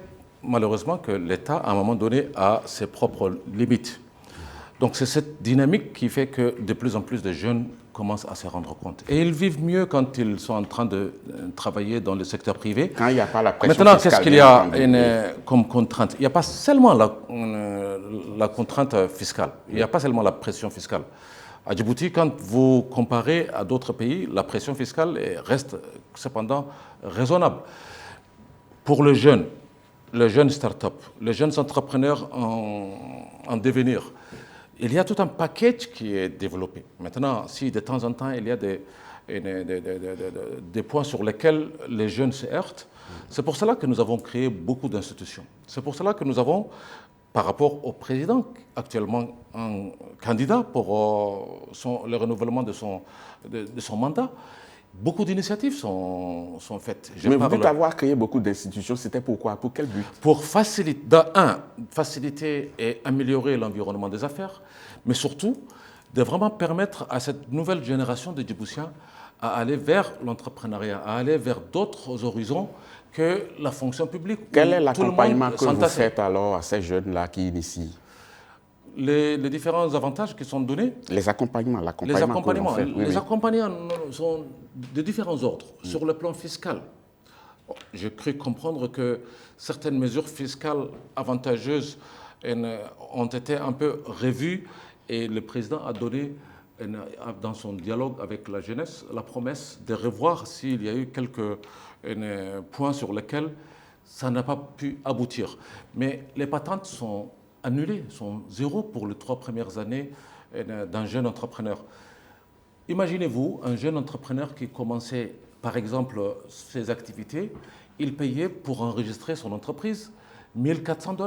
malheureusement que l'État, à un moment donné, a ses propres limites. Donc c'est cette dynamique qui fait que de plus en plus de jeunes commencent à se rendre compte. Et ils vivent mieux quand ils sont en train de travailler dans le secteur privé. Quand il n'y a pas la pression Maintenant, fiscale. qu'est-ce qu'il y a comme contrainte? Il n'y a pas seulement la contrainte fiscale, il n'y a pas seulement la pression fiscale. À Djibouti, quand vous comparez à d'autres pays, la pression fiscale reste cependant raisonnable. Pour les jeunes start-up, les jeunes entrepreneurs en devenir, il y a tout un package qui est développé. Maintenant, si de temps en temps, il y a des points sur lesquels les jeunes se heurtent, c'est pour cela que nous avons créé beaucoup d'institutions. C'est pour cela que nous avons, par rapport au président, actuellement un candidat pour le renouvellement de son mandat, beaucoup d'initiatives sont faites. Mais vous dites avoir créé beaucoup d'institutions, c'était pourquoi? Pour quel but? Pour faciliter et améliorer l'environnement des affaires, mais surtout de vraiment permettre à cette nouvelle génération de Djiboutiens à aller vers l'entrepreneuriat, à aller vers d'autres horizons que la fonction publique. Quel est l'accompagnement que vous faites alors à ces jeunes-là qui initient? Les différents avantages qui sont donnés. Les accompagnements. Les accompagnements sont de différents ordres. Sur le plan fiscal, j'ai cru comprendre que certaines mesures fiscales avantageuses ont été un peu revues et le président a donné, dans son dialogue avec la jeunesse, la promesse de revoir s'il y a eu quelques points sur lesquels ça n'a pas pu aboutir. Mais les patentes sont annulés, sont zéro pour les 3 premières années d'un jeune entrepreneur. Imaginez-vous un jeune entrepreneur qui commençait, par exemple, ses activités, il payait pour enregistrer son entreprise $1 400.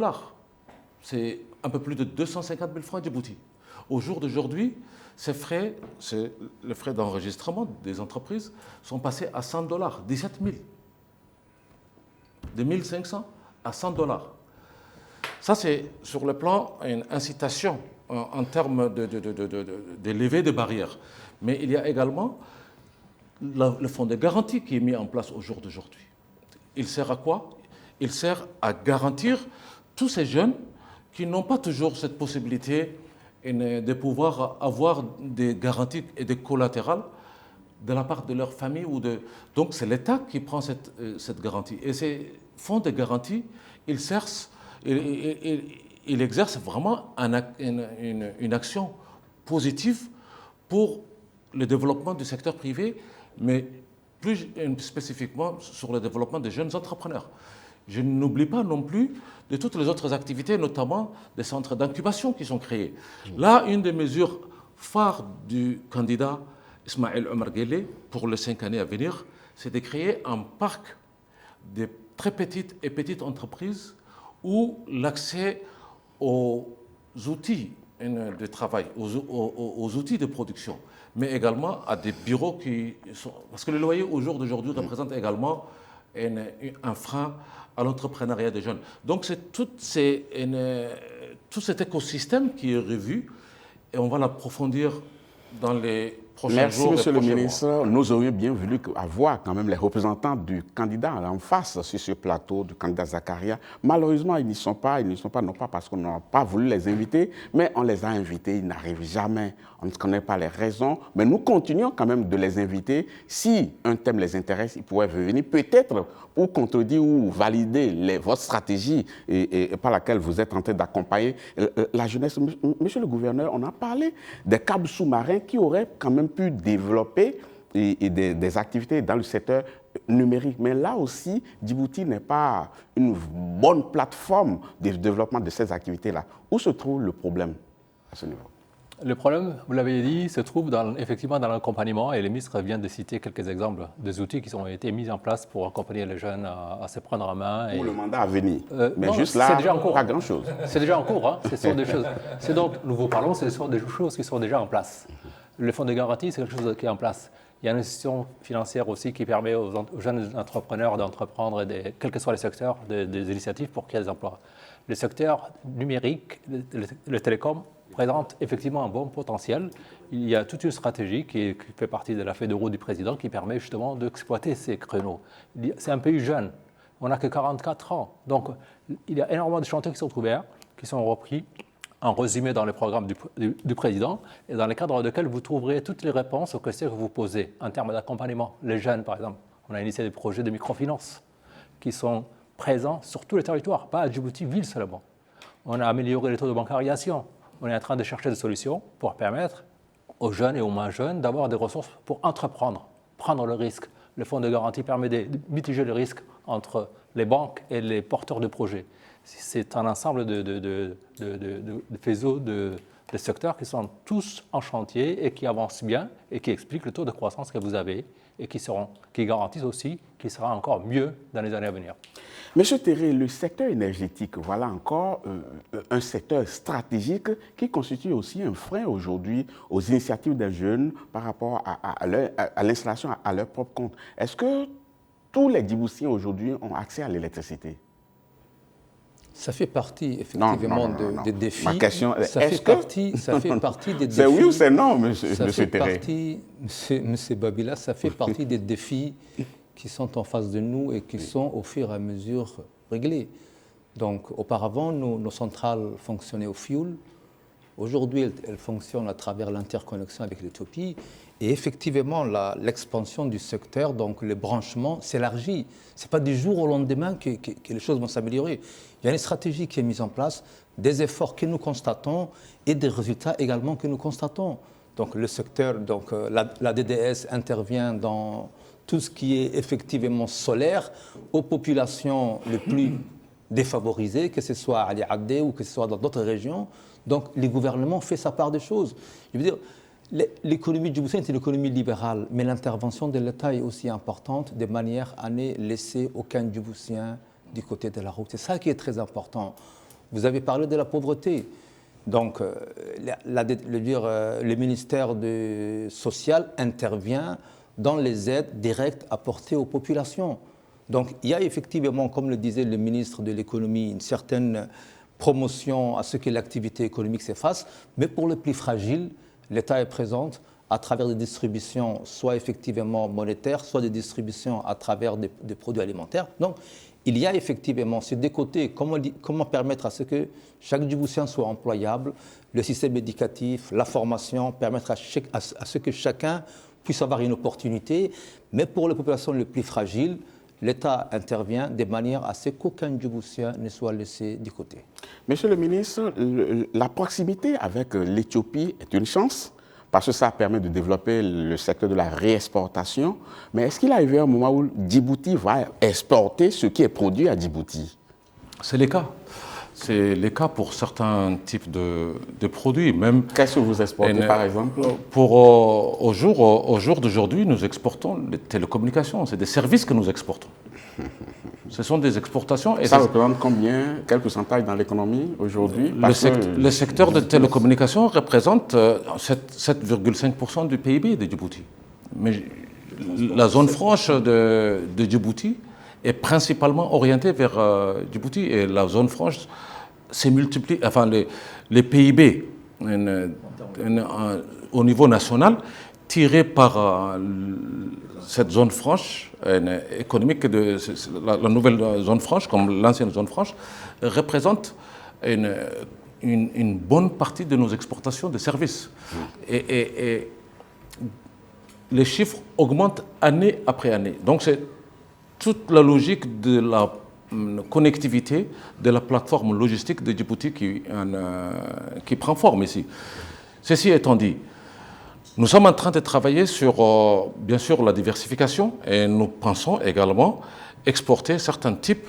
C'est un peu plus de 250 000 francs Djibouti. Au jour d'aujourd'hui, les frais d'enregistrement des entreprises sont passés à $100, 17 000. De 1 500 à $100. Ça, c'est sur le plan une incitation en termes de levée des barrières. Mais il y a également le fonds de garantie qui est mis en place au jour d'aujourd'hui. Il sert à quoi? Il sert à garantir tous ces jeunes qui n'ont pas toujours cette possibilité de pouvoir avoir des garanties et des collatérales de la part de leur famille Donc c'est l'État qui prend cette garantie. Et ces fonds de garantie, ils exercent vraiment une action positive pour le développement du secteur privé, mais plus spécifiquement sur le développement des jeunes entrepreneurs. Je n'oublie pas non plus de toutes les autres activités, notamment des centres d'incubation qui sont créés. Là, une des mesures phares du candidat Ismaël Omar Guelleh pour les 5 années à venir, c'est de créer un parc de très petites et petites entreprises où l'accès aux outils de travail, aux outils de production, mais également à des bureaux qui sont... Parce que le loyer au jour d'aujourd'hui représente également un frein à l'entrepreneuriat des jeunes. Donc c'est tout cet écosystème qui est revu et on va l'approfondir dans les prochains jours. Merci, Monsieur le ministre. Nous aurions bien voulu avoir quand même les représentants du candidat en face sur ce plateau, du candidat Zakaria. Malheureusement, ils n'y sont pas, non pas parce qu'on n'a pas voulu les inviter, mais on les a invités, ils n'arrivent jamais. On ne connaît pas les raisons, mais nous continuons quand même de les inviter. Si un thème les intéresse, ils pourraient venir peut-être pour contredire ou valider votre stratégie et par laquelle vous êtes en train d'accompagner la jeunesse. Monsieur le gouverneur, on a parlé des câbles sous-marins qui auraient quand même pu développer des activités dans le secteur numérique. Mais là aussi, Djibouti n'est pas une bonne plateforme de développement de ces activités-là. Où se trouve le problème à ce niveau? Le problème, vous l'avez dit, se trouve effectivement dans l'accompagnement et le ministre vient de citer quelques exemples des outils qui ont été mis en place pour accompagner les jeunes à se prendre en main. Pour le mandat à venir. Mais non, juste là, pas grand-chose. C'est déjà en cours. Hein. Ce sont des choses. C'est donc, nous vous parlons, ce sont des choses qui sont déjà en place. Le fonds de garantie, c'est quelque chose qui est en place. Il y a une institution financière aussi qui permet aux jeunes entrepreneurs d'entreprendre, quel que soit le secteur, des initiatives pour qu'il y ait des emplois. Le secteur numérique, le télécom, présente effectivement un bon potentiel. Il y a toute une stratégie qui fait partie de la feuille de route du président qui permet justement d'exploiter ces créneaux. C'est un pays jeune, on n'a que 44 ans. Donc il y a énormément de chantiers qui sont ouverts, qui sont repris en résumé dans le programme du président et dans le cadre duquel vous trouverez toutes les réponses aux questions que vous posez en termes d'accompagnement. Les jeunes, par exemple, on a initié des projets de microfinance qui sont présents sur tous les territoires, pas à Djibouti, ville seulement. On a amélioré les taux de bancarisation. On est en train de chercher des solutions pour permettre aux jeunes et aux moins jeunes d'avoir des ressources pour entreprendre, prendre le risque. Le fonds de garantie permet de mitiger le risque entre les banques et les porteurs de projets. C'est un ensemble de faisceaux de secteurs qui sont tous en chantier et qui avancent bien et qui expliquent le taux de croissance que vous avez et qui garantissent aussi qu'il sera encore mieux dans les années à venir. Monsieur Terré, le secteur énergétique, voilà encore un secteur stratégique qui constitue aussi un frein aujourd'hui aux initiatives des jeunes par rapport à l'installation à leur propre compte. Est-ce que tous les Djiboutiens aujourd'hui ont accès à l'électricité? Ça fait partie effectivement des défis. Ma question est, ça fait partie des défis. C'est oui ou c'est non, monsieur Terré? Monsieur Babila, ça fait partie des défis qui sont en face de nous et qui sont au fur et à mesure réglés. Donc auparavant, nos centrales fonctionnaient au fioul. Aujourd'hui, elles fonctionnent à travers l'interconnexion avec l'Éthiopie. Et effectivement, l'expansion du secteur, donc le branchement, s'élargit. Ce n'est pas du jour au lendemain que les choses vont s'améliorer. Il y a une stratégie qui est mise en place, des efforts que nous constatons et des résultats également que nous constatons. Donc le secteur, donc la DDS intervient dans tout ce qui est effectivement solaire aux populations les plus défavorisées, que ce soit à Ali Adé ou que ce soit dans d'autres régions. Donc le gouvernement fait sa part des choses. Je veux dire, l'économie djiboutienne est une économie libérale, mais l'intervention de l'État est aussi importante de manière à ne laisser aucun Djiboutien du côté de la route. C'est ça qui est très important. Vous avez parlé de la pauvreté. Donc, le ministère social intervient dans les aides directes apportées aux populations. Donc, il y a effectivement, comme le disait le ministre de l'économie, une certaine promotion à ce que l'activité économique s'efface, mais pour les plus fragiles, l'État est présent à travers des distributions, soit effectivement monétaires, soit des distributions à travers des produits alimentaires. Donc, il y a effectivement ces deux côtés. Comment permettre à ce que chaque Djiboutien soit employable, le système éducatif, la formation, permettre à ce que chacun puissent avoir une opportunité, mais pour les populations les plus fragiles, l'État intervient de manière à ce qu'aucun Djiboutien ne soit laissé de côté. Monsieur le ministre, la proximité avec l'Éthiopie est une chance parce que ça permet de développer le secteur de la réexportation. Mais est-ce qu'il est arrivé un moment où Djibouti va exporter ce qui est produit à Djibouti? C'est le cas. C'est le cas pour certains types de produits. Qu'est-ce que vous exportez, par exemple? Au jour d'aujourd'hui, nous exportons les télécommunications. C'est des services que nous exportons. Ce sont des exportations. Et ça représente combien, quel pourcentage dans l'économie aujourd'hui? Le secteur de télécommunications représente 7,5% du PIB de Djibouti. Mais la zone franche de Djibouti est principalement orientée vers Djibouti. Et la zone franche s'est multipliée, enfin les PIB au niveau national, tirés par cette zone franche économique, la nouvelle zone franche, comme l'ancienne zone franche, représente une bonne partie de nos exportations de services. Et les chiffres augmentent année après année. Donc c'est toute la logique de la connectivité de la plateforme logistique de Djibouti qui prend forme ici. Ceci étant dit, nous sommes en train de travailler sur, bien sûr, la diversification et nous pensons également exporter certains types,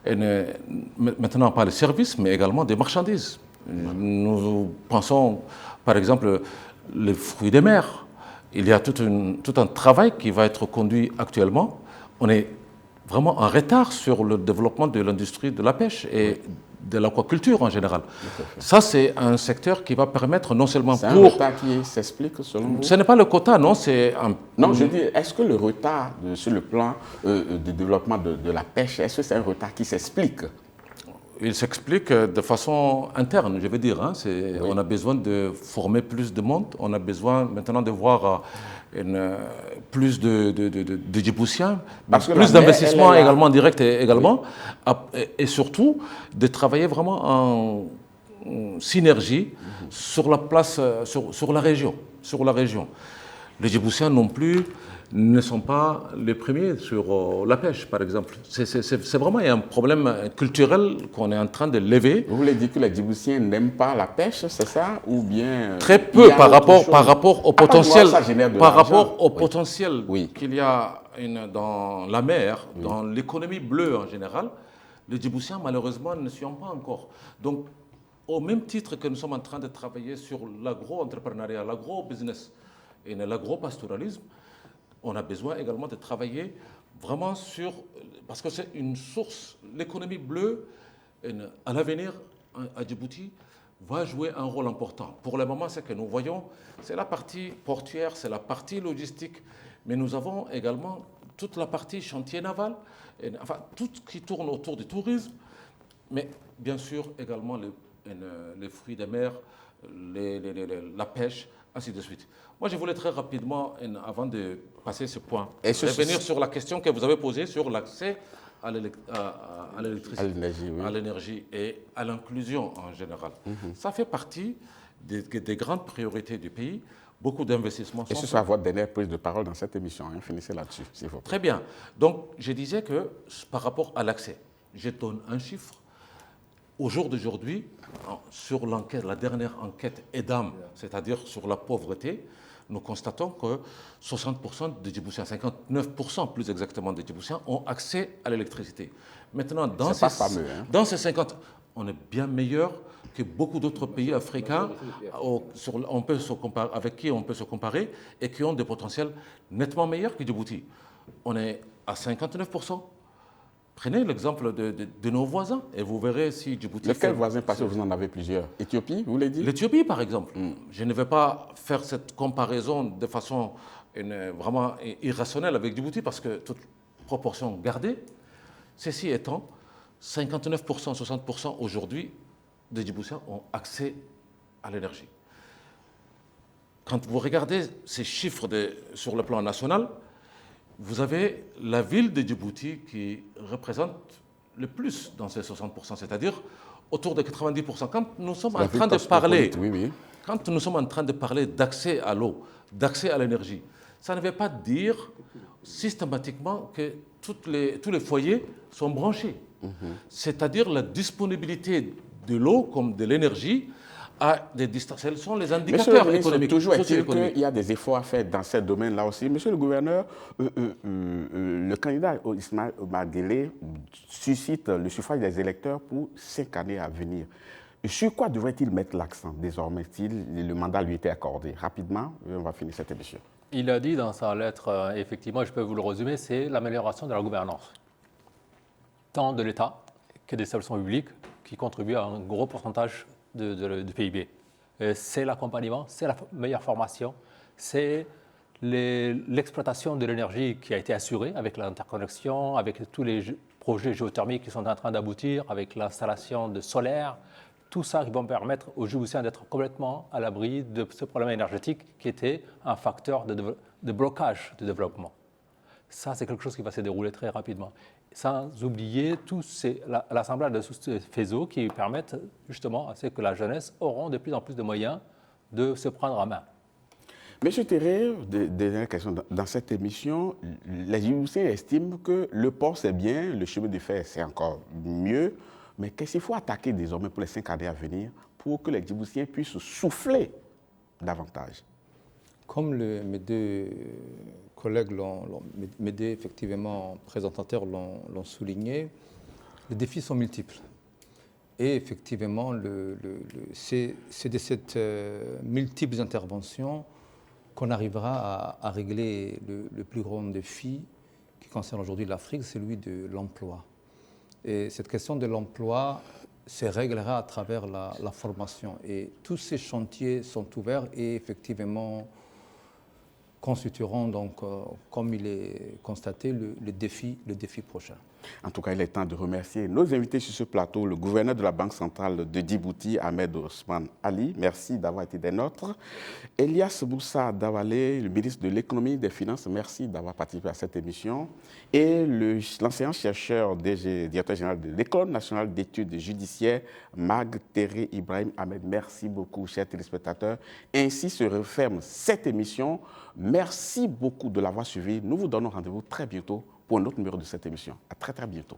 maintenant pas les services, mais également des marchandises. Nous pensons, par exemple, les fruits de mer. Il y a tout un travail qui va être conduit actuellement. On est vraiment en retard sur le développement de l'industrie de la pêche et de l'aquaculture en général. Ça, c'est un secteur qui va permettre non seulement C'est un retard qui s'explique selon vous? Ce n'est pas le quota, non, c'est un... Non, je dis, est-ce que le retard sur le plan du développement de la pêche, est-ce que c'est un retard qui s'explique? Il s'explique de façon interne, je veux dire. Hein. On a besoin de former plus de monde, on a besoin maintenant de voir plus de Djiboutiens, plus d'investissements également directs également, et surtout de travailler vraiment en synergie sur la place, sur la région. Les Djiboutiens non plus ne sont pas les premiers sur la pêche, par exemple. C'est vraiment un problème culturel qu'on est en train de lever. Vous voulez dire que les Djiboutiens n'aiment pas la pêche, c'est ça? Ou bien très peu par rapport au potentiel, qu'il y a dans la mer, dans l'économie bleue en général. Les Djiboutiens, malheureusement, ne sont pas encore. Donc, au même titre que nous sommes en train de travailler sur l'agro-entrepreneuriat, l'agro-business et l'agro-pastoralisme, on a besoin également de travailler vraiment sur... Parce que c'est une source, l'économie bleue, à l'avenir, à Djibouti, va jouer un rôle important. Pour le moment, ce que nous voyons, c'est la partie portuaire, c'est la partie logistique, mais nous avons également toute la partie chantier naval, enfin, tout ce qui tourne autour du tourisme, mais bien sûr également les fruits de mer, la pêche, ainsi de suite. Moi, je voulais très rapidement, avant de passer ce point, revenir sur la question que vous avez posée sur l'accès à l'électricité, à l'énergie et à l'inclusion en général. Ça fait partie des grandes priorités du pays. Beaucoup d'investissements sont faits. Et ce sera votre dernière prise de parole dans cette émission. Finissez là-dessus, s'il vous plaît. Très bien. Donc, je disais que par rapport à l'accès, je donne un chiffre. Au jour d'aujourd'hui, sur l'enquête, la dernière enquête EDAM, c'est-à-dire sur la pauvreté, nous constatons que 60% des Djiboutiens, 59% plus exactement des Djiboutiens, ont accès à l'électricité. Maintenant, dans ces 50, on est bien meilleur que beaucoup d'autres pays africains avec qui on peut se comparer et qui ont des potentiels nettement meilleurs que Djibouti. On est à 59%. Prenez l'exemple de nos voisins et vous verrez si Djibouti... Lesquels voisins, parce que vous en avez plusieurs? Éthiopie, vous l'avez dit? L'Éthiopie, par exemple. Je ne vais pas faire cette comparaison de façon vraiment irrationnelle avec Djibouti parce que toute proportion gardée. Ceci étant, 59%, 60% aujourd'hui des Djiboutiens ont accès à l'énergie. Quand vous regardez ces chiffres sur le plan national, vous avez la ville de Djibouti qui représente le plus dans ces 60%, c'est-à-dire autour de 90%. Quand nous sommes en train de parler, quand nous sommes en train de parler d'accès à l'eau, d'accès à l'énergie, ça ne veut pas dire systématiquement que tous les foyers sont branchés. C'est-à-dire la disponibilité de l'eau comme de l'énergie à des distances. Quels sont les indicateurs économiques? Toujours est-il qu'il y a des efforts à faire dans ce domaine-là aussi. Monsieur le gouverneur, le candidat Ismaël Omar Guelleh suscite le suffrage des électeurs pour 5 années à venir. Sur quoi devrait-il mettre l'accent désormais si le mandat lui était accordé? Rapidement, on va finir cette émission. Il a dit dans sa lettre, effectivement, je peux vous le résumer, c'est l'amélioration de la gouvernance, tant de l'État que des établissements publics qui contribuent à un gros pourcentage du PIB. C'est l'accompagnement, c'est la meilleure formation, c'est l'exploitation de l'énergie qui a été assurée avec l'interconnexion, avec tous les projets géothermiques qui sont en train d'aboutir, avec l'installation de solaire. Tout ça qui va permettre aux Djiboutiens d'être complètement à l'abri de ce problème énergétique qui était un facteur de blocage du développement. Ça, c'est quelque chose qui va se dérouler très rapidement. Sans oublier l'assemblage de tous ces faisceaux qui permettent justement à ce que la jeunesse auront de plus en plus de moyens de se prendre en main. Monsieur Terré, dernière question. Dans cette émission, les Djiboutiens estiment que le port c'est bien, le chemin de fer c'est encore mieux, mais qu'est-ce qu'il faut attaquer désormais pour les 5 années à venir pour que les Djiboutiens puissent souffler davantage? Comme mes deux collègues, mes deux effectivement présentateurs l'ont souligné, les défis sont multiples. Et effectivement, c'est de cette multiples interventions qu'on arrivera à régler le plus grand défi qui concerne aujourd'hui l'Afrique, c'est celui de l'emploi. Et cette question de l'emploi se réglera à travers la formation. Et tous ces chantiers sont ouverts et effectivement constitueront donc, comme il est constaté, le défi prochain. En tout cas, il est temps de remercier nos invités sur ce plateau, le gouverneur de la Banque centrale de Djibouti, Ahmed Ousmane Ali. Merci d'avoir été des nôtres. Elias Moussa Dawalé, le ministre de l'économie et des finances, merci d'avoir participé à cette émission. Et l'enseignant-chercheur directeur général de l'École nationale d'études judiciaires, Mag Terré Ibrahim Ahmed. Merci beaucoup, chers téléspectateurs. Ainsi se referme cette émission. Merci beaucoup de l'avoir suivi. Nous vous donnons rendez-vous très bientôt pour un autre numéro de cette émission. À très, très bientôt.